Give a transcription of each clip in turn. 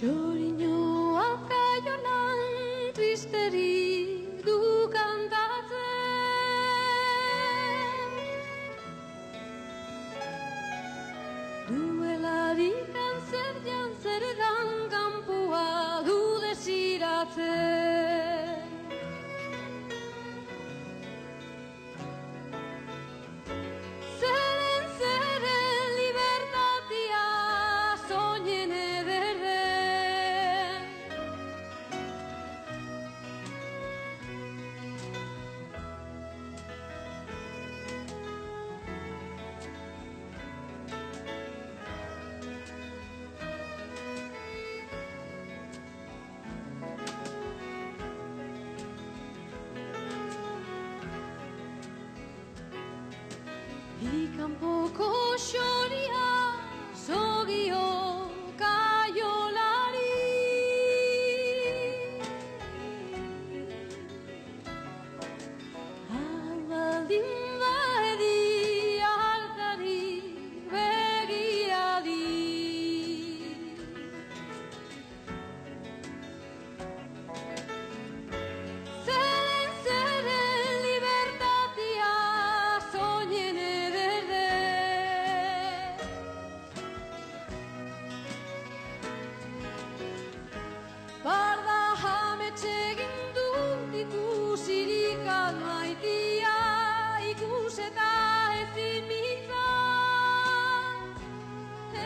Xoriñoa kaiolan tristeri du kantatzen. Duelarik zer jantzeredan kanpoa du desiratzen. Zeren libertatia soñen ederren. Ikanpoko xoria zogio kaiolari. Albaldin baedi hartari begiadi. Zeren libertatia soñen Barda jametxegin dut ikusirik almaitia, ikus eta ezin mintzan.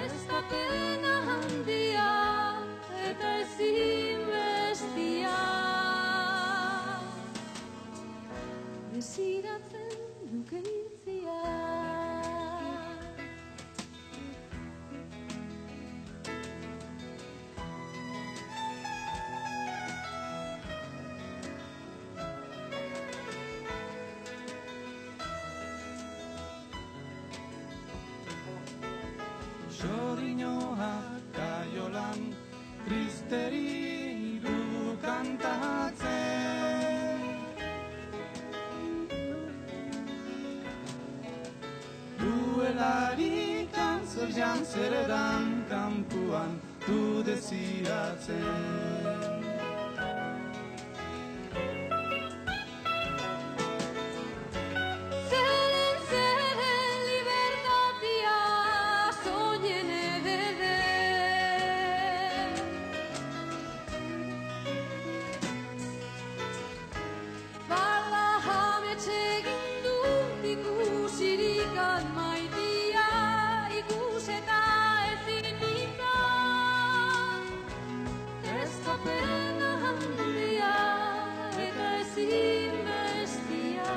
Ez da pena handia eta ezin bestia. Desiratzen duke hiltzia. Xoriñoa kaiolan tristeri du kantatzen. Duelarik zer jantzeredan kanpuan du desiratzen. Ikusirik almaitia, ikus eta ezin mintzan. Ez da pena handia eta ezin bestia.